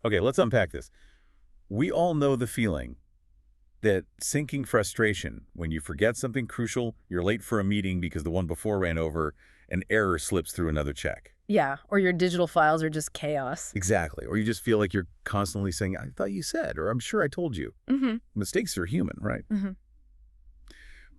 Okay, let's unpack this. We all know the feeling that sinking frustration when you forget something crucial, you're late for a meeting because the one before ran over, an error slips through another check. Yeah, or your digital files are just chaos. Exactly. Or you just feel like you're constantly saying, I thought you said, or I'm sure I told you. Mm-hmm. Mistakes are human, right? Mm-hmm.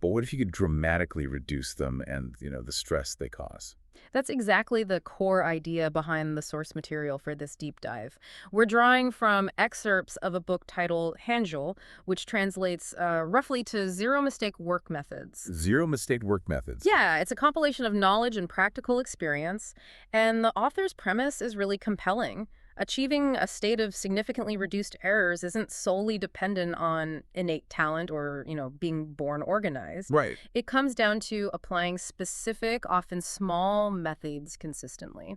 But what if you could dramatically reduce them and, the stress they cause? That's exactly the core idea behind the source material for this deep dive. We're drawing from excerpts of a book titled Handjul, which translates roughly to Zero Mistake Work Methods. Zero mistake work methods. Yeah, it's a compilation of knowledge and practical experience, and the author's premise is really compelling. Achieving a state of significantly reduced errors isn't solely dependent on innate talent or, being born organized. Right. It comes down to applying specific, often small methods consistently.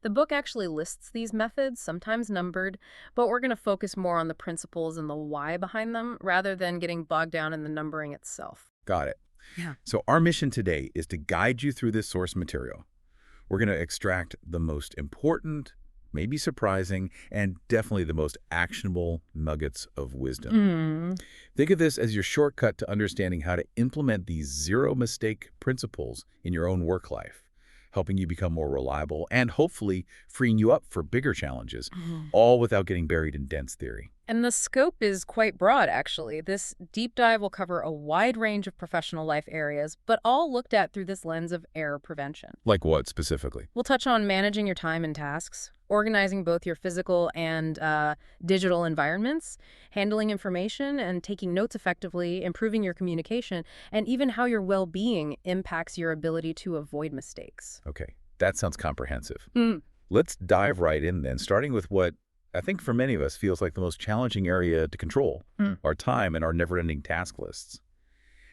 The book actually lists these methods, sometimes numbered, but we're going to focus more on the principles and the why behind them rather than getting bogged down in the numbering itself. Got it. Yeah. So our mission today is to guide you through this source material. We're going to extract the most important, maybe surprising, and definitely the most actionable nuggets of wisdom. Think of this as your shortcut to understanding how to implement these zero-mistake principles in your own work life, helping you become more reliable and hopefully freeing you up for bigger challenges, all without getting buried in dense theory. And the scope is quite broad, actually. This deep dive will cover a wide range of professional life areas, but all looked at through this lens of error prevention. Like what specifically? We'll touch on managing your time and tasks, organizing both your physical and digital environments, handling information and taking notes effectively, improving your communication, and even how your well-being impacts your ability to avoid mistakes. Okay, that sounds comprehensive. Mm. Let's dive right in then, starting with what I think for many of us feels like the most challenging area to control, our time and our never-ending task lists.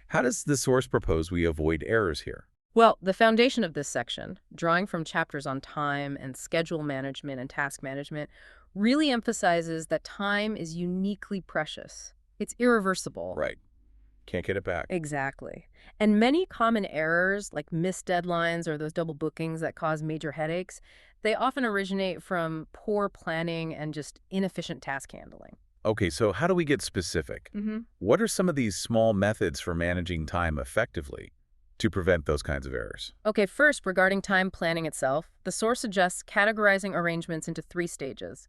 How does the source propose we avoid errors here? Well, the foundation of this section, drawing from chapters on time and schedule management and task management, really emphasizes that time is uniquely precious. It's irreversible. Right. Can't get it back. Exactly. And many common errors, like missed deadlines or those double bookings that cause major headaches, they often originate from poor planning and just inefficient task handling. Okay, so how do we get specific? What are some of these small methods for managing time effectively to prevent those kinds of errors? Okay, first, regarding time planning itself, the source suggests categorizing arrangements into 3 stages: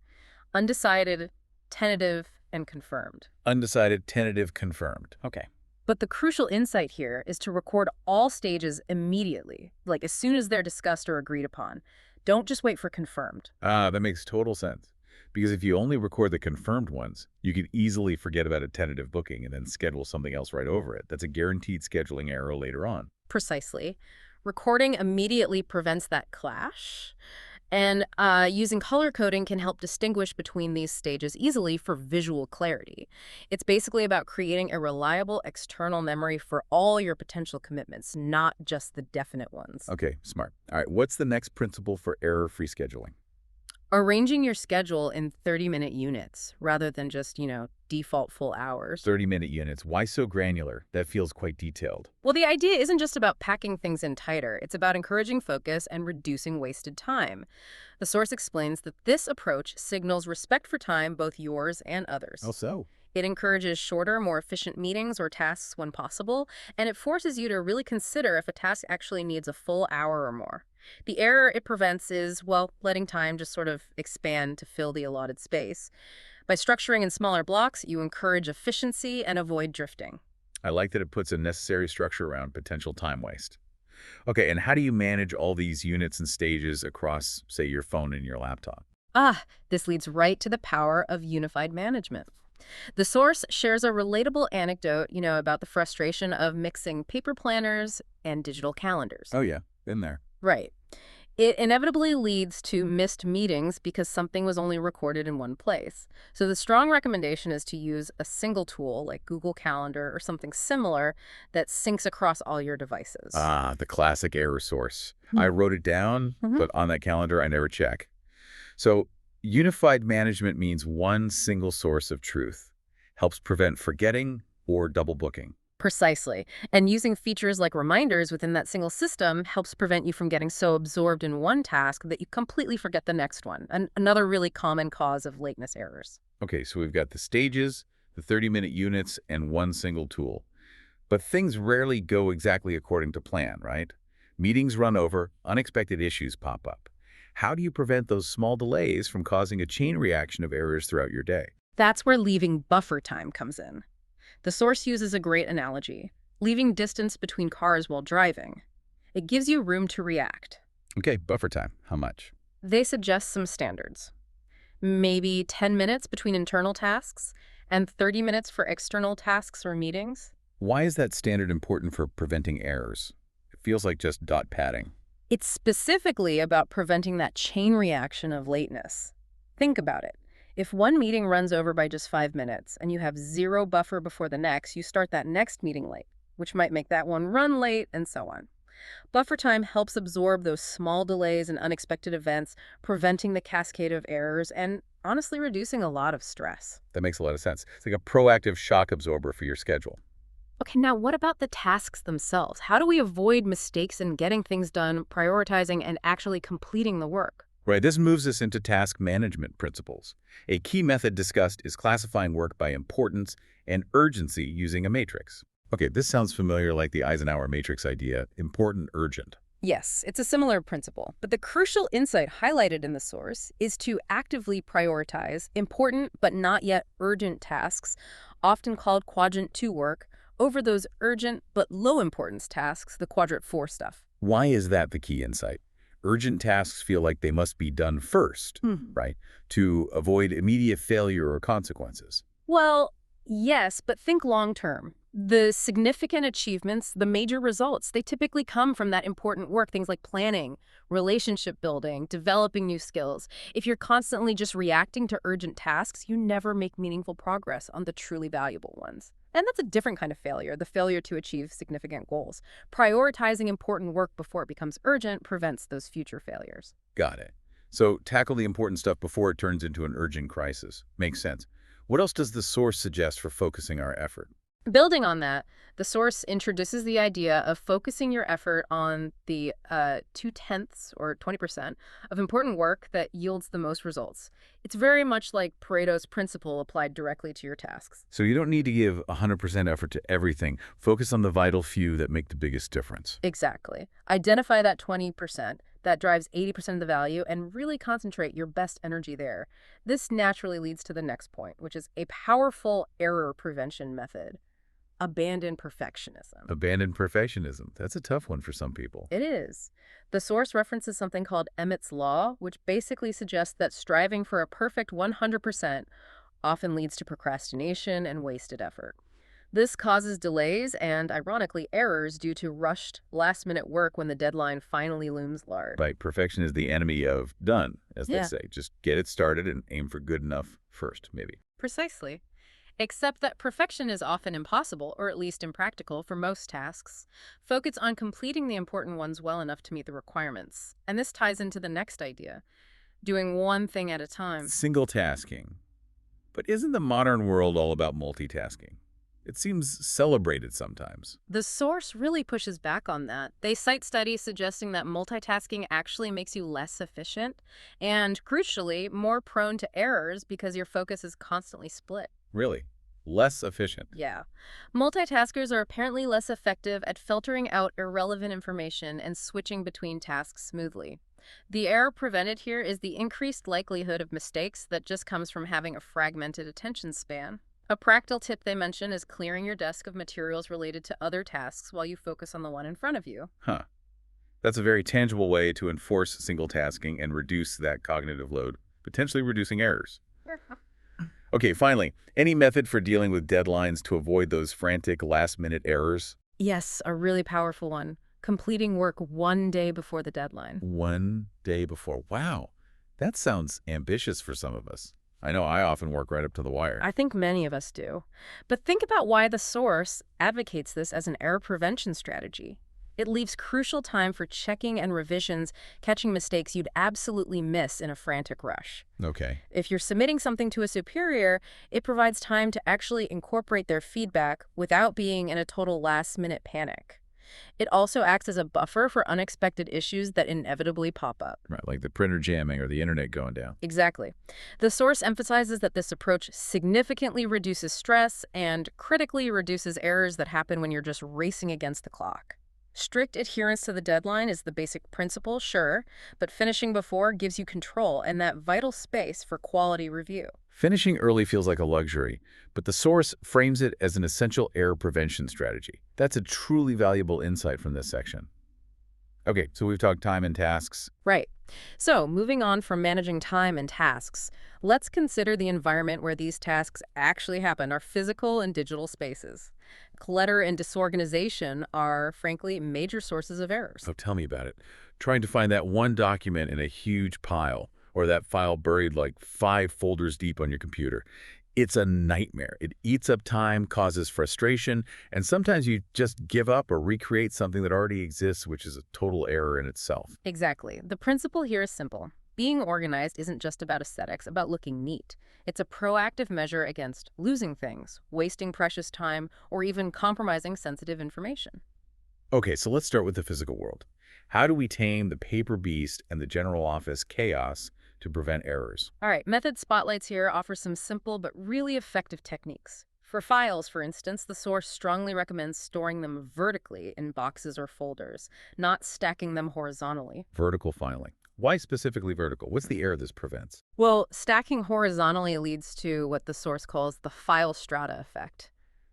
undecided, tentative, and confirmed. Undecided, tentative, confirmed. Okay. But the crucial insight here is to record all stages immediately, like as soon as they're discussed or agreed upon. Don't just wait for confirmed. That makes total sense. Because if you only record the confirmed ones, you could easily forget about a tentative booking and then schedule something else right over it. That's a guaranteed scheduling error later on. Precisely. Recording immediately prevents that clash. And using color coding can help distinguish between these stages easily for visual clarity. It's basically about creating a reliable external memory for all your potential commitments, not just the definite ones. Okay, smart. All right, what's the next principle for error-free scheduling? Arranging your schedule in 30-minute units rather than just, default full hours. 30-minute units. Why so granular? That feels quite detailed. Well, the idea isn't just about packing things in tighter. It's about encouraging focus and reducing wasted time. The source explains that this approach signals respect for time, both yours and others. How so? It encourages shorter, more efficient meetings or tasks when possible, and it forces you to really consider if a task actually needs a full hour or more. The error it prevents is, well, letting time just sort of expand to fill the allotted space. By structuring in smaller blocks, you encourage efficiency and avoid drifting. I like that it puts a necessary structure around potential time waste. Okay, and how do you manage all these units and stages across, say, your phone and your laptop? This leads right to the power of unified management. The source shares a relatable anecdote, about the frustration of mixing paper planners and digital calendars. Oh yeah, been there. Right. It inevitably leads to missed meetings because something was only recorded in one place. So the strong recommendation is to use a single tool like Google Calendar or something similar that syncs across all your devices. The classic error source. I wrote it down, but on that calendar, I never check. So unified management means one single source of truth. Helps prevent forgetting or double booking. Precisely. And using features like reminders within that single system helps prevent you from getting so absorbed in one task that you completely forget the next one. Another really common cause of lateness errors. Okay, so we've got the stages, the 30-minute units, and one single tool. But things rarely go exactly according to plan, right? Meetings run over, unexpected issues pop up. How do you prevent those small delays from causing a chain reaction of errors throughout your day? That's where leaving buffer time comes in. The source uses a great analogy, leaving distance between cars while driving. It gives you room to react. Okay, buffer time. How much? They suggest some standards. Maybe 10 minutes between internal tasks and 30 minutes for external tasks or meetings. Why is that standard important for preventing errors? It feels like just dot padding. It's specifically about preventing that chain reaction of lateness. Think about it. If one meeting runs over by just 5 minutes and you have zero buffer before the next, you start that next meeting late, which might make that one run late, and so on. Buffer time helps absorb those small delays and unexpected events, preventing the cascade of errors and honestly reducing a lot of stress. That makes a lot of sense. It's like a proactive shock absorber for your schedule. Okay, now what about the tasks themselves? How do we avoid mistakes in getting things done, prioritizing, and actually completing the work? Right, this moves us into task management principles. A key method discussed is classifying work by importance and urgency using a matrix. Okay, this sounds familiar, like the Eisenhower matrix idea, important, urgent. Yes, it's a similar principle, but the crucial insight highlighted in the source is to actively prioritize important but not yet urgent tasks, often called quadrant 2 work, over those urgent but low importance tasks, the quadrant 4 stuff. Why is that the key insight? Urgent tasks feel like they must be done first, right, to avoid immediate failure or consequences. Well, yes, but think long term. The significant achievements, the major results, they typically come from that important work, things like planning, relationship building, developing new skills. If you're constantly just reacting to urgent tasks, you never make meaningful progress on the truly valuable ones. And that's a different kind of failure, the failure to achieve significant goals. Prioritizing important work before it becomes urgent prevents those future failures. Got it. So tackle the important stuff before it turns into an urgent crisis. Makes sense. What else does the source suggest for focusing our effort? Building on that, the source introduces the idea of focusing your effort on the 2/10 or 20% of important work that yields the most results. It's very much like Pareto's principle applied directly to your tasks. So you don't need to give 100% effort to everything. Focus on the vital few that make the biggest difference. Exactly. Identify that 20% that drives 80% of the value and really concentrate your best energy there. This naturally leads to the next point, which is a powerful error prevention method. Abandon perfectionism. Abandon perfectionism. That's a tough one for some people. It is. The source references something called Emmett's Law, which basically suggests that striving for a perfect 100% often leads to procrastination and wasted effort. This causes delays and, ironically, errors due to rushed, last-minute work when the deadline finally looms large. Right, perfection is the enemy of done, as they Yeah. say. Just get it started and aim for good enough first, maybe. Precisely. Except that perfection is often impossible, or at least impractical, for most tasks. Focus on completing the important ones well enough to meet the requirements. And this ties into the next idea, doing one thing at a time. Single tasking. But isn't the modern world all about multitasking? It seems celebrated sometimes. The source really pushes back on that. They cite studies suggesting that multitasking actually makes you less efficient and, crucially, more prone to errors because your focus is constantly split. Really? Less efficient. Yeah. Multitaskers are apparently less effective at filtering out irrelevant information and switching between tasks smoothly. The error prevented here is the increased likelihood of mistakes that just comes from having a fragmented attention span. A practical tip they mention is clearing your desk of materials related to other tasks while you focus on the one in front of you. Huh. That's a very tangible way to enforce single tasking and reduce that cognitive load, potentially reducing errors. Okay, finally, any method for dealing with deadlines to avoid those frantic last-minute errors? Yes, a really powerful one. Completing work one day before the deadline. One day before. Wow, that sounds ambitious for some of us. I know I often work right up to the wire. I think many of us do. But think about why the source advocates this as an error prevention strategy. It leaves crucial time for checking and revisions, catching mistakes you'd absolutely miss in a frantic rush. Okay. If you're submitting something to a superior, it provides time to actually incorporate their feedback without being in a total last-minute panic. It also acts as a buffer for unexpected issues that inevitably pop up. Right, like the printer jamming or the internet going down. Exactly. The source emphasizes that this approach significantly reduces stress and critically reduces errors that happen when you're just racing against the clock. Strict adherence to the deadline is the basic principle, sure, but finishing before gives you control and that vital space for quality review. Finishing early feels like a luxury, but the source frames it as an essential error prevention strategy. That's a truly valuable insight from this section. Okay, so we've talked time and tasks. Right. So, moving on from managing time and tasks, let's consider the environment where these tasks actually happen, our physical and digital spaces. Clutter and disorganization are, frankly, major sources of errors. Oh, tell me about it. Trying to find that one document in a huge pile, or that file buried like 5 folders deep on your computer. It's a nightmare. It eats up time, causes frustration, and sometimes you just give up or recreate something that already exists, which is a total error in itself. Exactly. The principle here is simple. Being organized isn't just about aesthetics, about looking neat. It's a proactive measure against losing things, wasting precious time, or even compromising sensitive information. Okay, so let's start with the physical world. How do we tame the paper beast and the general office chaos to prevent errors? All right, Method Spotlights here offer some simple but really effective techniques. For files, for instance, the source strongly recommends storing them vertically in boxes or folders, not stacking them horizontally. Vertical filing. Why specifically vertical? What's the error this prevents? Well, stacking horizontally leads to what the source calls the file strata effect.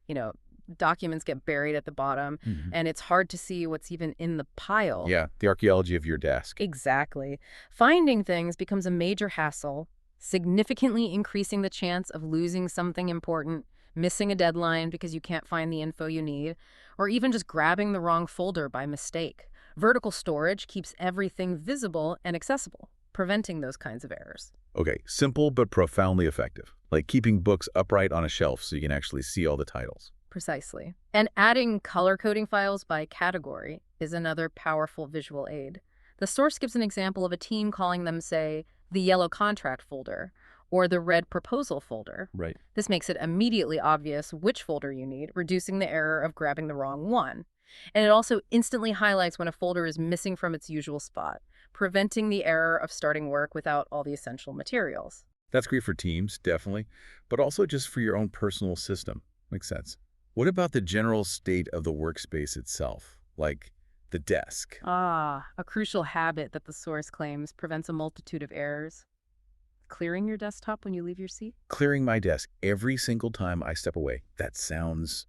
You know, documents get buried at the bottom, and it's hard to see what's even in the pile. Yeah, the archaeology of your desk. Exactly. Finding things becomes a major hassle, significantly increasing the chance of losing something important, missing a deadline because you can't find the info you need, or even just grabbing the wrong folder by mistake. Vertical storage keeps everything visible and accessible, preventing those kinds of errors. Okay, simple but profoundly effective. Like keeping books upright on a shelf so you can actually see all the titles. Precisely. And adding color coding files by category is another powerful visual aid. The source gives an example of a team calling them, say, the yellow contract folder or the red proposal folder. Right. This makes it immediately obvious which folder you need, reducing the error of grabbing the wrong one. And it also instantly highlights when a folder is missing from its usual spot, preventing the error of starting work without all the essential materials. That's great for teams, definitely, but also just for your own personal system. Makes sense. What about the general state of the workspace itself, like the desk? Ah, a crucial habit that the source claims prevents a multitude of errors. Clearing your desktop when you leave your seat? Clearing my desk every single time I step away. That sounds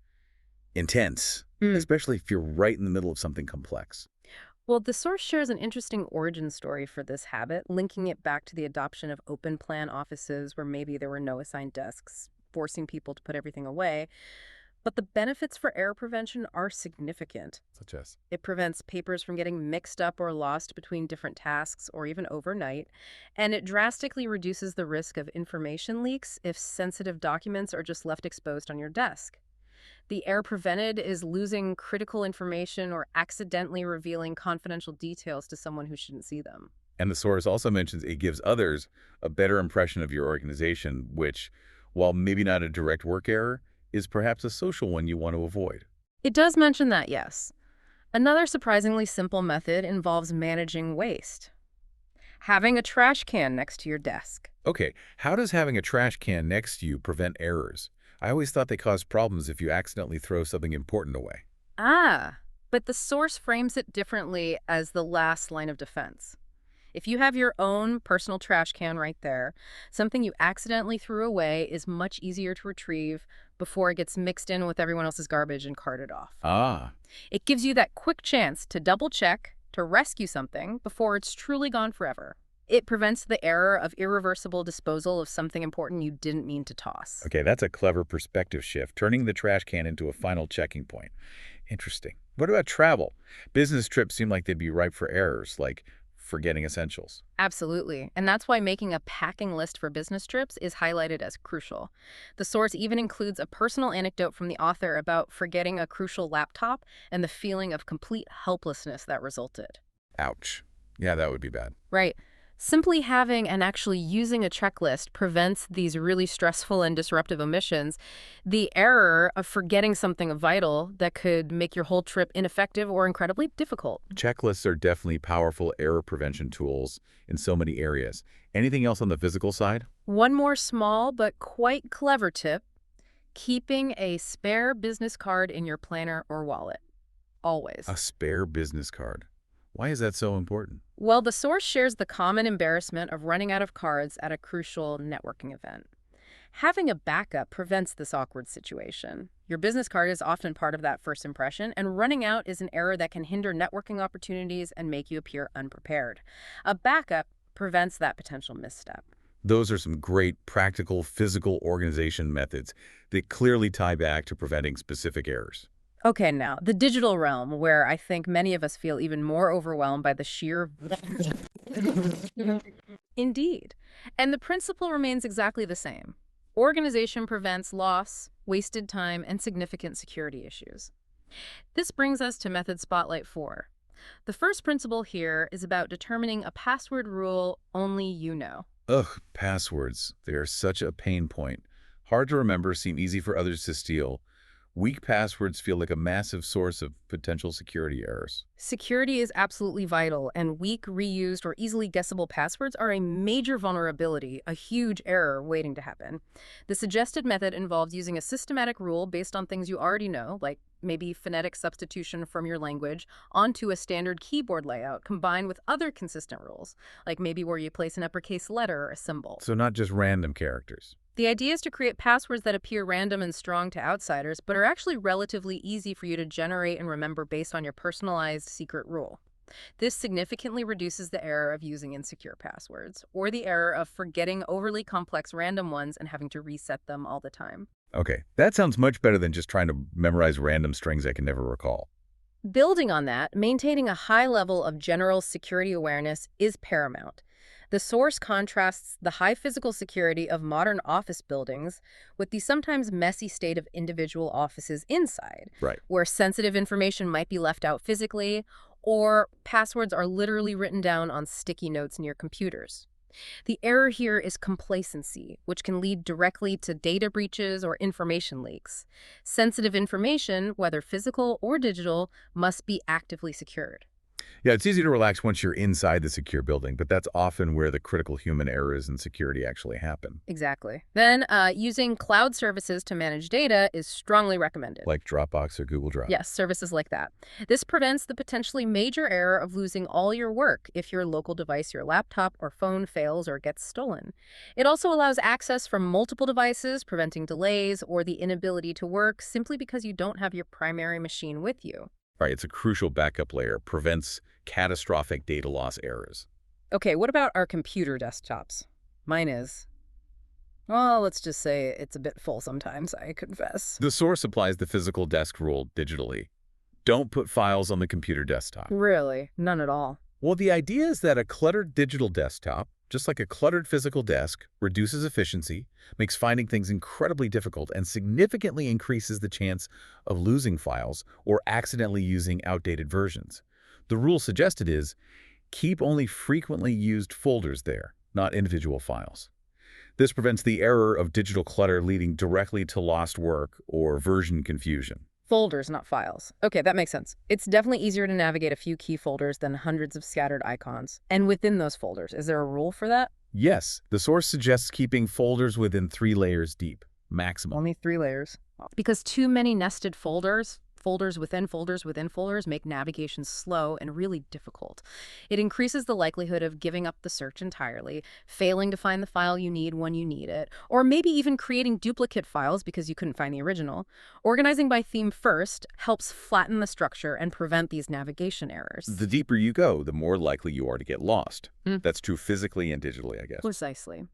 intense, especially if you're right in the middle of something complex. Well, the source shares an interesting origin story for this habit, linking it back to the adoption of open plan offices where maybe there were no assigned desks, forcing people to put everything away. But the benefits for error prevention are significant. Such as? It prevents papers from getting mixed up or lost between different tasks or even overnight, and it drastically reduces the risk of information leaks if sensitive documents are just left exposed on your desk. The error prevented is losing critical information or accidentally revealing confidential details to someone who shouldn't see them. And the source also mentions it gives others a better impression of your organization, which, while maybe not a direct work error, is perhaps a social one you want to avoid. It does mention that, yes. Another surprisingly simple method involves managing waste. Having a trash can next to your desk. Okay, how does having a trash can next to you prevent errors? I always thought they caused problems if you accidentally throw something important away. But the source frames it differently as the last line of defense. If you have your own personal trash can right there, something you accidentally threw away is much easier to retrieve before it gets mixed in with everyone else's garbage and carted off. It gives you that quick chance to double check, to rescue something before it's truly gone forever. It prevents the error of irreversible disposal of something important you didn't mean to toss. Okay, that's a clever perspective shift, turning the trash can into a final checking point. Interesting. What about travel? Business trips seem like they'd be ripe for errors, like forgetting essentials. Absolutely. And that's why making a packing list for business trips is highlighted as crucial. The source even includes a personal anecdote from the author about forgetting a crucial laptop and the feeling of complete helplessness that resulted. Ouch. Yeah, that would be bad. Right. Simply having and actually using a checklist prevents these really stressful and disruptive omissions. The error of forgetting something vital that could make your whole trip ineffective or incredibly difficult. Checklists are definitely powerful error prevention tools in so many areas. Anything else on the physical side? One more small but quite clever tip: keeping a spare business card in your planner or wallet. Always. A spare business card. Why is that so important? Well, the source shares the common embarrassment of running out of cards at a crucial networking event. Having a backup prevents this awkward situation. Your business card is often part of that first impression, and running out is an error that can hinder networking opportunities and make you appear unprepared. A backup prevents that potential misstep. Those are some great practical physical organization methods that clearly tie back to preventing specific errors. Okay, now, the digital realm, where I think many of us feel even more overwhelmed by the sheer... Indeed. And the principle remains exactly the same. Organization prevents loss, wasted time, and significant security issues. This brings us to Method Spotlight 4. The first principle here is about determining a password rule only you know. Ugh, passwords. They are such a pain point. Hard to remember, seem easy for others to steal. Weak passwords feel like a massive source of potential security errors. Security is absolutely vital, and weak, reused, or easily guessable passwords are a major vulnerability, a huge error waiting to happen. The suggested method involves using a systematic rule based on things you already know, like maybe phonetic substitution from your language, onto a standard keyboard layout combined with other consistent rules, like maybe where you place an uppercase letter or a symbol. So not just random characters. The idea is to create passwords that appear random and strong to outsiders, but are actually relatively easy for you to generate and remember based on your personalized secret rule. This significantly reduces the error of using insecure passwords, or the error of forgetting overly complex random ones and having to reset them all the time. Okay, that sounds much better than just trying to memorize random strings I can never recall. Building on that, maintaining a high level of general security awareness is paramount. The source contrasts the high physical security of modern office buildings with the sometimes messy state of individual offices inside, Right. where sensitive information might be left out physically, or passwords are literally written down on sticky notes near computers. The error here is complacency, which can lead directly to data breaches or information leaks. Sensitive information, whether physical or digital, must be actively secured. Yeah, it's easy to relax once you're inside the secure building, but that's often where the critical human errors in security actually happen. Exactly. Then, using cloud services to manage data is strongly recommended. Like Dropbox or Google Drive. Yes, services like that. This prevents the potentially major error of losing all your work if your local device, your laptop or phone, fails or gets stolen. It also allows access from multiple devices, preventing delays or the inability to work simply because you don't have your primary machine with you. Right, it's a crucial backup layer, prevents catastrophic data loss errors. Okay, what about our computer desktops? Mine is. Well, let's just say it's a bit full sometimes, I confess. The source applies the physical desk rule digitally. Don't put files on the computer desktop. Really? None at all. Well, the idea is that a cluttered digital desktop, just like a cluttered physical desk, reduces efficiency, makes finding things incredibly difficult, and significantly increases the chance of losing files or accidentally using outdated versions. The rule suggested is, keep only frequently used folders there, not individual files. This prevents the error of digital clutter leading directly to lost work or version confusion. Folders, not files. Okay, that makes sense. It's definitely easier to navigate a few key folders than hundreds of scattered icons. And within those folders, is there a rule for that? Yes, the source suggests keeping folders within 3 layers deep, maximum. Only 3 layers. Because too many nested folders, folders within folders within folders, make navigation slow and really difficult. It increases the likelihood of giving up the search entirely, failing to find the file you need when you need it, or maybe even creating duplicate files because you couldn't find the original. Organizing by theme first helps flatten the structure and prevent these navigation errors. The deeper you go, the more likely you are to get lost. That's true physically and digitally, I guess. Precisely.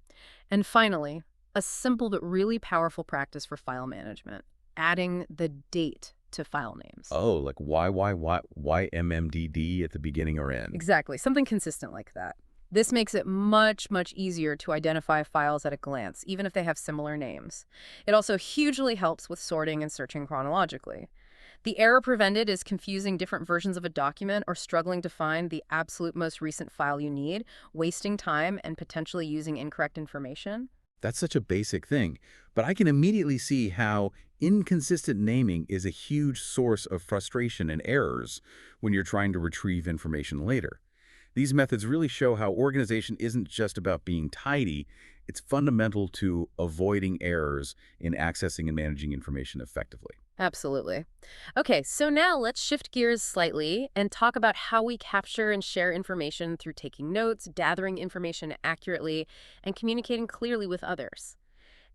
And finally, a simple but really powerful practice for file management: adding the date to file names. Oh, like YMMDD at the beginning or end. Exactly, something consistent like that. This makes it much, much easier to identify files at a glance, even if they have similar names. It also hugely helps with sorting and searching chronologically. The error prevented is confusing different versions of a document or struggling to find the absolute most recent file you need, wasting time and potentially using incorrect information. That's such a basic thing, but I can immediately see how inconsistent naming is a huge source of frustration and errors when you're trying to retrieve information later. These methods really show how organization isn't just about being tidy, it's fundamental to avoiding errors in accessing and managing information effectively. Absolutely. Okay, so now let's shift gears slightly and talk about how we capture and share information through taking notes, gathering information accurately, and communicating clearly with others.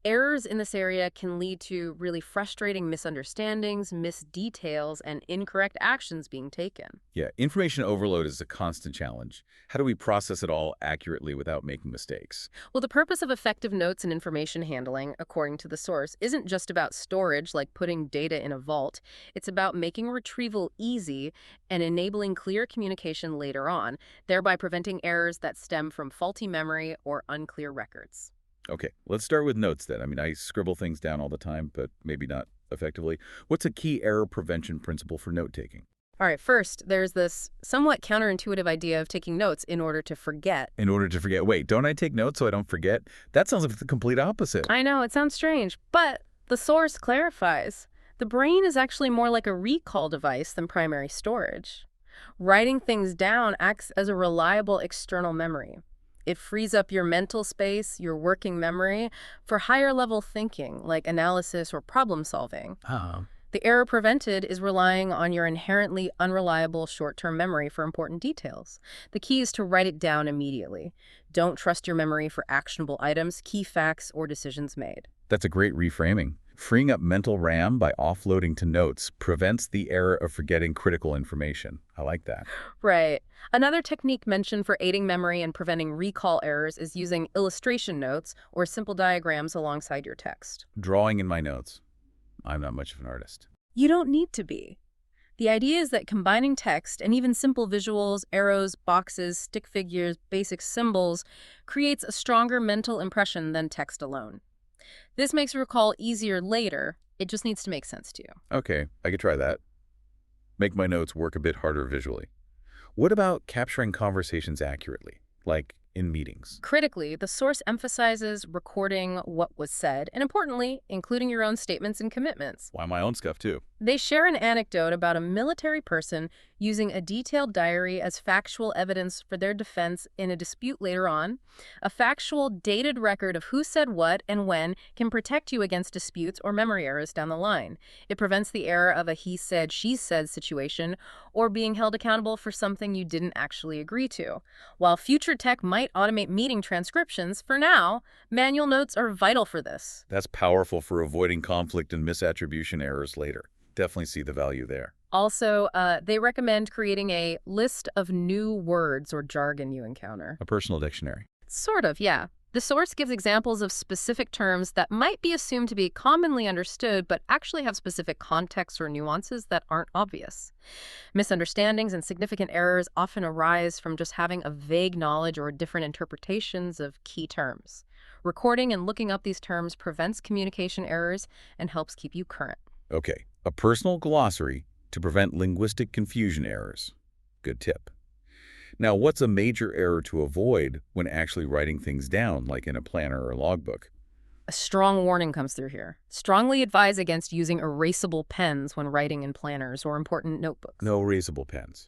Errors in this area can lead to really frustrating misunderstandings, missed details, and incorrect actions being taken. Yeah, information overload is a constant challenge. How do we process it all accurately without making mistakes? Well, the purpose of effective notes and information handling, according to the source, isn't just about storage, like putting data in a vault. It's about making retrieval easy and enabling clear communication later on, thereby preventing errors that stem from faulty memory or unclear records. Okay, let's start with notes then. I mean, I scribble things down all the time, but maybe not effectively. What's a key error prevention principle for note-taking? All right, first, there's this somewhat counterintuitive idea of taking notes in order to forget. In order to forget, wait, don't I take notes so I don't forget? That sounds like the complete opposite. I know, it sounds strange, but the source clarifies. The brain is actually more like a recall device than primary storage. Writing things down acts as a reliable external memory. It frees up your mental space, your working memory, for higher level thinking, like analysis or problem solving. Ah, The error prevented is relying on your inherently unreliable short-term memory for important details. The key is to write it down immediately. Don't trust your memory for actionable items, key facts, or decisions made. that's a great reframing. Freeing up mental RAM by offloading to notes prevents the error of forgetting critical information. I like that. Right. Another technique mentioned for aiding memory and preventing recall errors is using illustration notes or simple diagrams alongside your text. Drawing in my notes. I'm not much of an artist. You don't need to be. The idea is that combining text and even simple visuals, arrows, boxes, stick figures, basic symbols creates a stronger mental impression than text alone. This makes recall easier later. It just needs to make sense to you. Okay, I could try that. Make my notes work a bit harder visually. What about capturing conversations accurately, like in meetings? Critically, the source emphasizes recording what was said, and importantly, including your own statements and commitments. Why my own stuff too? They share an anecdote about a military person using a detailed diary as factual evidence for their defense in a dispute later on. A factual, dated record of who said what and when can protect you against disputes or memory errors down the line. It prevents the error of a he said, she said situation or being held accountable for something you didn't actually agree to. While future tech might automate meeting transcriptions, for now, manual notes are vital for this. That's powerful for avoiding conflict and misattribution errors later. Definitely see the value there. Also, they recommend creating a list of new words or jargon you encounter. A personal dictionary. Sort of, yeah. The source gives examples of specific terms that might be assumed to be commonly understood, but actually have specific contexts or nuances that aren't obvious. Misunderstandings and significant errors often arise from just having a vague knowledge or different interpretations of key terms. Recording and looking up these terms prevents communication errors and helps keep you current. Okay, a personal glossary to prevent linguistic confusion errors. Good tip. Now, what's a major error to avoid when actually writing things down, like in a planner or logbook? A strong warning comes through here. Strongly advise against using erasable pens when writing in planners or important notebooks. No erasable pens.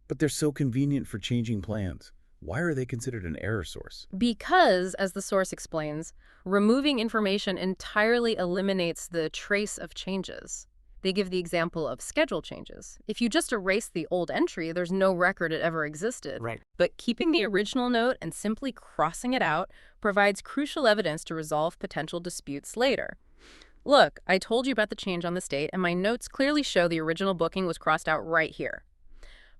But they're so convenient for changing plans. Why are they considered an error source? Because, as the source explains, removing information entirely eliminates the trace of changes. They give the example of schedule changes. If you just erase the old entry, there's no record it ever existed. Right. But keeping the original note and simply crossing it out provides crucial evidence to resolve potential disputes later. Look, I told you about the change on this date, and my notes clearly show the original booking was crossed out right here.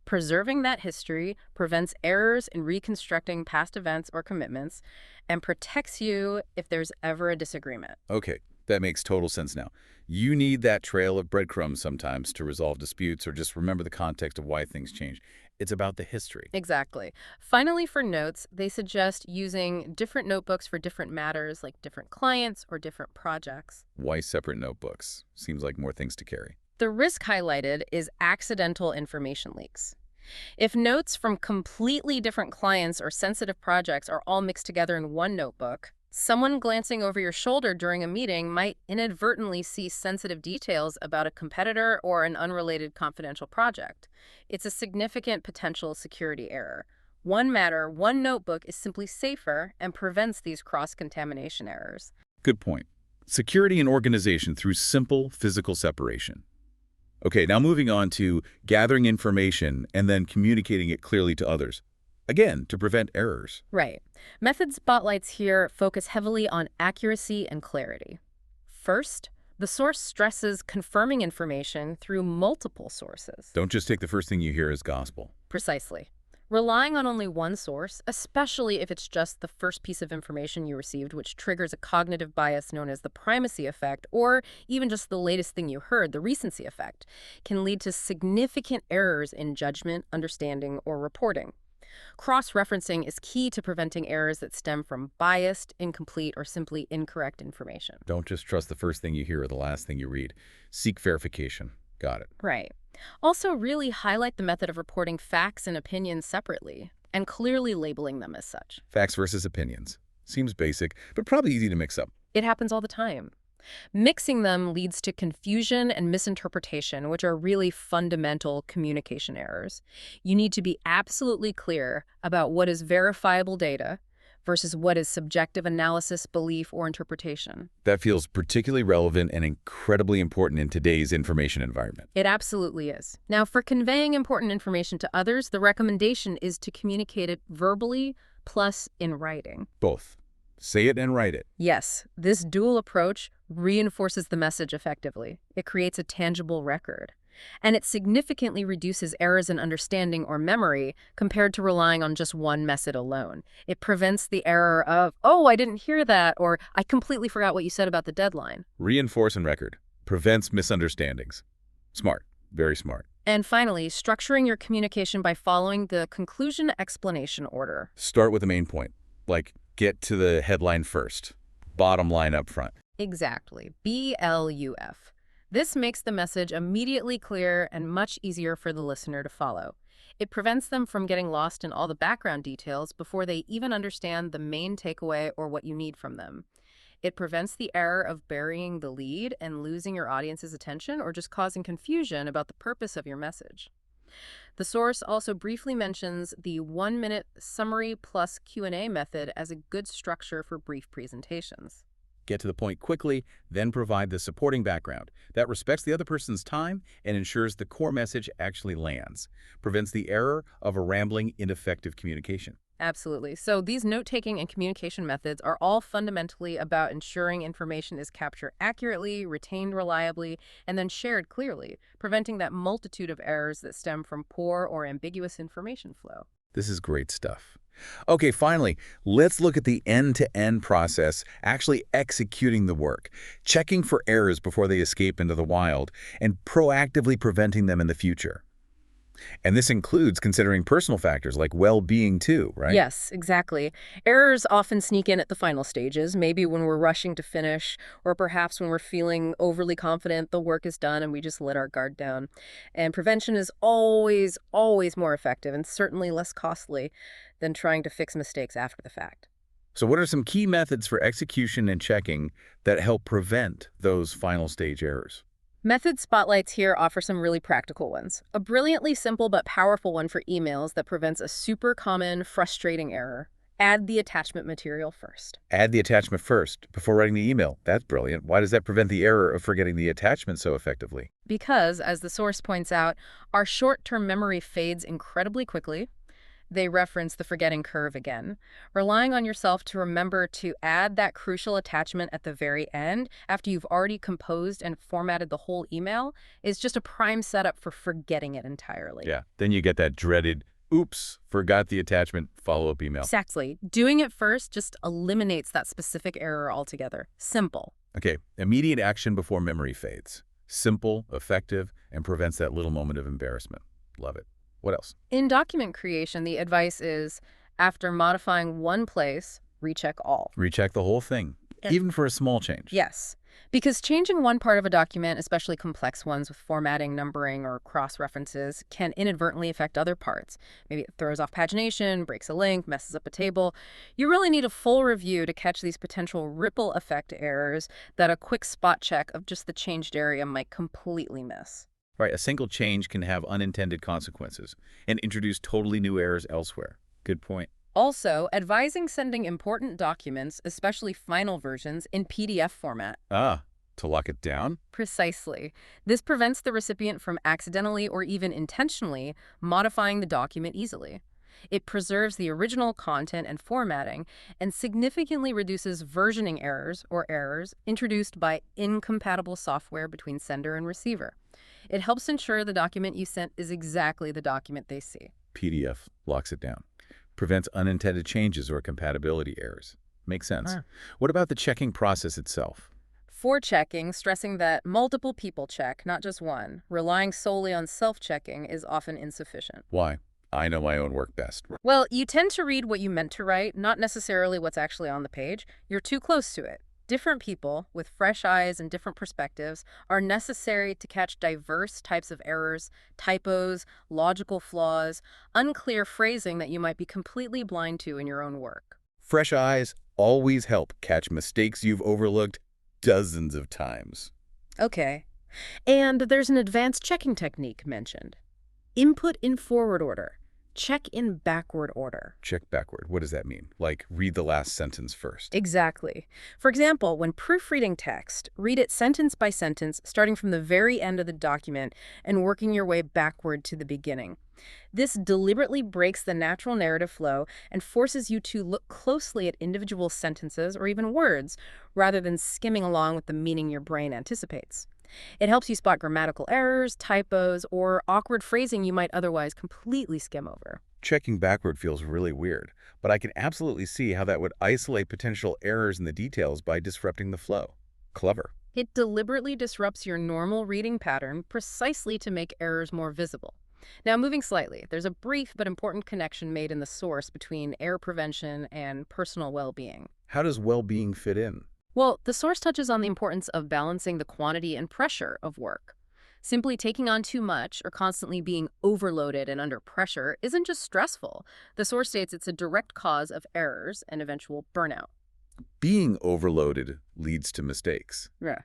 Preserving that history prevents errors in reconstructing past events or commitments and protects you if there's ever a disagreement. Okay, That makes total sense now. You need that trail of breadcrumbs sometimes to resolve disputes or just remember the context of why things change. It's about the history. Exactly. Finally, for notes, they suggest using different notebooks for different matters, like different clients or different projects. Why separate notebooks? Seems like more things to carry. The risk highlighted is accidental information leaks. If notes from completely different clients or sensitive projects are all mixed together in one notebook, someone glancing over your shoulder during a meeting might inadvertently see sensitive details about a competitor or an unrelated confidential project. It's a significant potential security error. One matter, one notebook is simply safer and prevents these cross-contamination errors. Good point. Security and organization through simple physical separation. Okay, now moving on to gathering information and then communicating it clearly to others. Again, to prevent errors. Right. Method spotlights here focus heavily on accuracy and clarity. First, the source stresses confirming information through multiple sources. Don't just take the first thing you hear as gospel. Precisely. Relying on only one source, especially if it's just the first piece of information you received, which triggers a cognitive bias known as the primacy effect, or even just the latest thing you heard, the recency effect, can lead to significant errors in judgment, understanding, or reporting. Cross-referencing is key to preventing errors that stem from biased, incomplete, or simply incorrect information. Don't just trust the first thing you hear or the last thing you read. Seek verification. Got it. Right. Also, really highlight the method of reporting facts and opinions separately, and clearly labeling them as such. Facts versus opinions. Seems basic, but probably easy to mix up. It happens all the time. Mixing them leads to confusion and misinterpretation, which are really fundamental communication errors. You need to be absolutely clear about what is verifiable data versus what is subjective analysis, belief, or interpretation. That feels particularly relevant and incredibly important in today's information environment. It absolutely is. Now, for conveying important information to others, the recommendation is to communicate it verbally plus in writing. Both. Say it and write it. Yes, this dual approach reinforces the message effectively. It creates a tangible record. And it significantly reduces errors in understanding or memory compared to relying on just one method alone. It prevents the error of, oh, I didn't hear that, or I completely forgot what you said about the deadline. Reinforce and record. Prevents misunderstandings. Smart. Very smart. And finally, structuring your communication by following the conclusion explanation order. Start with the main point. Like, get to the headline first. Bottom line up front. Exactly. BLUF. This makes the message immediately clear and much easier for the listener to follow. It prevents them from getting lost in all the background details before they even understand the main takeaway or what you need from them. It prevents the error of burying the lead and losing your audience's attention or just causing confusion about the purpose of your message. The source also briefly mentions the 1-minute summary plus Q&A method as a good structure for brief presentations. Get to the point quickly, then provide the supporting background. That respects the other person's time and ensures the core message actually lands. Prevents the error of a rambling, ineffective communication. Absolutely. So these note-taking and communication methods are all fundamentally about ensuring information is captured accurately, retained reliably, and then shared clearly, preventing that multitude of errors that stem from poor or ambiguous information flow. This is great stuff. Okay, finally, let's look at the end-to-end process, actually executing the work, checking for errors before they escape into the wild, and proactively preventing them in the future. And this includes considering personal factors like well-being too, right? Yes, exactly. Errors often sneak in at the final stages, maybe when we're rushing to finish, or perhaps when we're feeling overly confident the work is done and we just let our guard down. And prevention is always, always more effective and certainly less costly than trying to fix mistakes after the fact. So what are some key methods for execution and checking that help prevent those final stage errors? Method spotlights here offer some really practical ones. A brilliantly simple but powerful one for emails that prevents a super common, frustrating error. Add the attachment material first. Add the attachment first before writing the email. That's brilliant. Why does that prevent the error of forgetting the attachment so effectively? Because, as the source points out, our short-term memory fades incredibly quickly. They reference the forgetting curve again. Relying on yourself to remember to add that crucial attachment at the very end, after you've already composed and formatted the whole email, is just a prime setup for forgetting it entirely. Yeah, then you get that dreaded, oops, forgot the attachment follow-up email. Exactly. Doing it first just eliminates that specific error altogether. Simple. Okay, immediate action before memory fades. Simple, effective, and prevents that little moment of embarrassment. Love it. What else? In document creation, the advice is, after modifying one place, recheck all. Recheck the whole thing, even for a small change. Yes, because changing one part of a document, especially complex ones with formatting, numbering, or cross-references, can inadvertently affect other parts. Maybe it throws off pagination, breaks a link, messes up a table. You really need a full review to catch these potential ripple effect errors that a quick spot check of just the changed area might completely miss. Right, a single change can have unintended consequences and introduce totally new errors elsewhere. Good point. Also, advising sending important documents, especially final versions, in PDF format. Ah, to lock it down? Precisely. This prevents the recipient from accidentally or even intentionally modifying the document easily. It preserves the original content and formatting and significantly reduces versioning errors or errors introduced by incompatible software between sender and receiver. It helps ensure the document you sent is exactly the document they see. PDF locks it down. Prevents unintended changes or compatibility errors. Makes sense. Huh. What about the checking process itself? For checking, stressing that multiple people check, not just one, relying solely on self-checking is often insufficient. Why? I know my own work best. Well, you tend to read what you meant to write, not necessarily what's actually on the page. You're too close to it. Different people with fresh eyes and different perspectives are necessary to catch diverse types of errors, typos, logical flaws, unclear phrasing that you might be completely blind to in your own work. Fresh eyes always help catch mistakes you've overlooked dozens of times. Okay. And there's an advanced checking technique mentioned. Input in forward order. Check in backward order. Check backward. What does that mean? Like, read the last sentence first. Exactly. For example, when proofreading text, read it sentence by sentence, starting from the very end of the document and working your way backward to the beginning. This deliberately breaks the natural narrative flow and forces you to look closely at individual sentences or even words, rather than skimming along with the meaning your brain anticipates. It helps you spot grammatical errors, typos, or awkward phrasing you might otherwise completely skim over. Checking backward feels really weird, but I can absolutely see how that would isolate potential errors in the details by disrupting the flow. Clever. It deliberately disrupts your normal reading pattern precisely to make errors more visible. Now, moving slightly, there's a brief but important connection made in the source between error prevention and personal well-being. How does well-being fit in? Well, the source touches on the importance of balancing the quantity and pressure of work. Simply taking on too much or constantly being overloaded and under pressure isn't just stressful. The source states it's a direct cause of errors and eventual burnout. Being overloaded leads to mistakes. Yeah.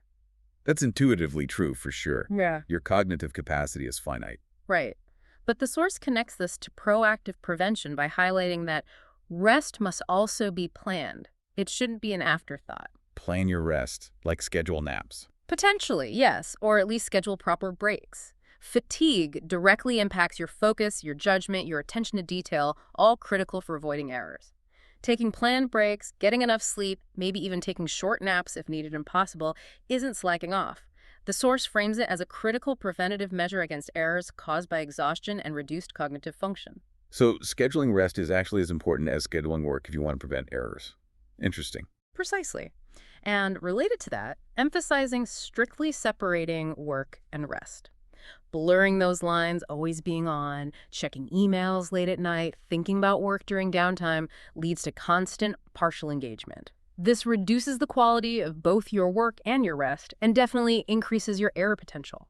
That's intuitively true for sure. Yeah. Your cognitive capacity is finite. Right. But the source connects this to proactive prevention by highlighting that rest must also be planned. It shouldn't be an afterthought. Plan your rest, like schedule naps. Potentially, yes, or at least schedule proper breaks. Fatigue directly impacts your focus, your judgment, your attention to detail, all critical for avoiding errors. Taking planned breaks, getting enough sleep, maybe even taking short naps if needed and possible, isn't slacking off. The source frames it as a critical preventative measure against errors caused by exhaustion and reduced cognitive function. So scheduling rest is actually as important as scheduling work if you want to prevent errors. Interesting. Precisely. And related to that, emphasizing strictly separating work and rest. Blurring those lines, always being on, checking emails late at night, thinking about work during downtime leads to constant partial engagement. This reduces the quality of both your work and your rest and definitely increases your error potential.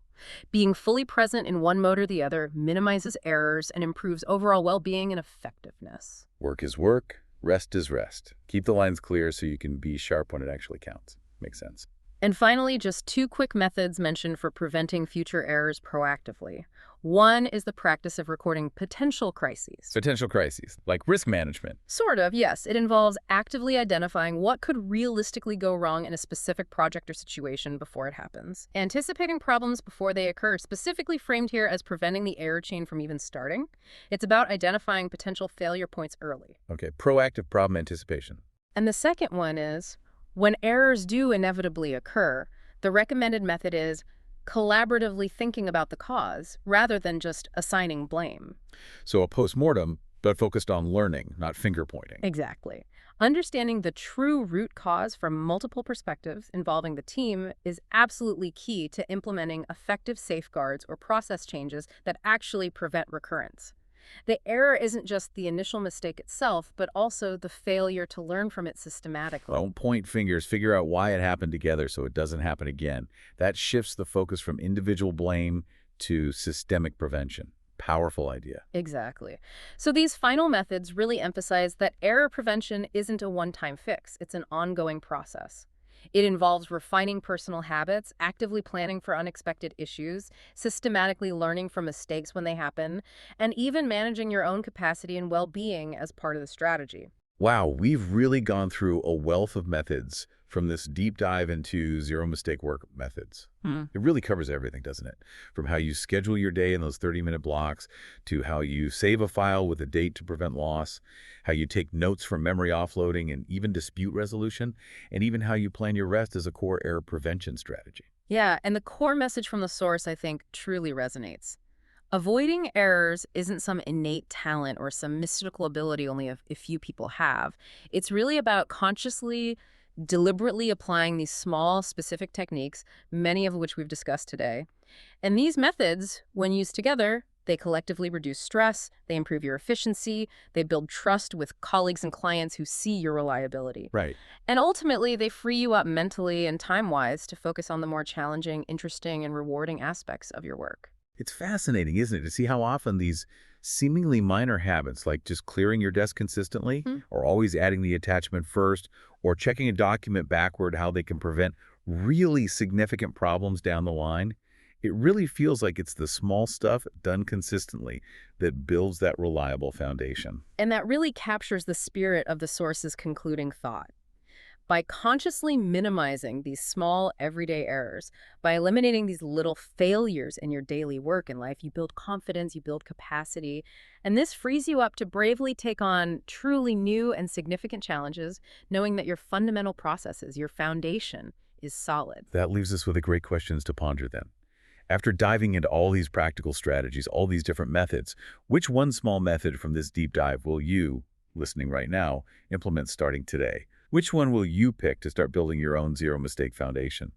Being fully present in one mode or the other minimizes errors and improves overall well-being and effectiveness. Work is work. Rest is rest. Keep the lines clear so you can be sharp when it actually counts. Makes sense. And finally, just two quick methods mentioned for preventing future errors proactively. One is the practice of recording potential crises. Potential crises, like risk management. Sort of, yes. It involves actively identifying what could realistically go wrong in a specific project or situation before it happens. Anticipating problems before they occur, specifically framed here as preventing the error chain from even starting. It's about identifying potential failure points early. Okay, proactive problem anticipation. And the second one is, when errors do inevitably occur, the recommended method is collaboratively thinking about the cause rather than just assigning blame. So a postmortem, but focused on learning, not finger pointing. Exactly. Understanding the true root cause from multiple perspectives involving the team is absolutely key to implementing effective safeguards or process changes that actually prevent recurrence. The error isn't just the initial mistake itself, but also the failure to learn from it systematically. Don't point fingers, figure out why it happened together so it doesn't happen again. That shifts the focus from individual blame to systemic prevention. Powerful idea. Exactly. So these final methods really emphasize that error prevention isn't a one-time fix. It's an ongoing process. It involves refining personal habits, actively planning for unexpected issues, systematically learning from mistakes when they happen, and even managing your own capacity and well-being as part of the strategy. Wow, we've really gone through a wealth of methods from this deep dive into zero mistake work methods. It really covers everything, doesn't it? From how you schedule your day in those 30-minute blocks, to how you save a file with a date to prevent loss, how you take notes from memory offloading and even dispute resolution, and even how you plan your rest as a core error prevention strategy. Yeah, and the core message from the source, I think, truly resonates. Avoiding errors isn't some innate talent or some mystical ability only a few people have. It's really about consciously, deliberately applying these small, specific techniques, many of which we've discussed today. And these methods, when used together, they collectively reduce stress, they improve your efficiency, they build trust with colleagues and clients who see your reliability. Right. And ultimately, they free you up mentally and time-wise to focus on the more challenging, interesting, and rewarding aspects of your work. It's fascinating, isn't it, to see how often these seemingly minor habits, like just clearing your desk consistently, Hmm. or always adding the attachment first, or checking a document backward, how they can prevent really significant problems down the line. It really feels like it's the small stuff done consistently that builds that reliable foundation. And that really captures the spirit of the source's concluding thought. By consciously minimizing these small everyday errors, by eliminating these little failures in your daily work and life, you build confidence, you build capacity, and this frees you up to bravely take on truly new and significant challenges, knowing that your fundamental processes, your foundation, is solid. That leaves us with a great questions to ponder then. After diving into all these practical strategies, all these different methods, which one small method from this deep dive will you, listening right now, implement starting today? Which one will you pick to start building your own zero-mistake foundation?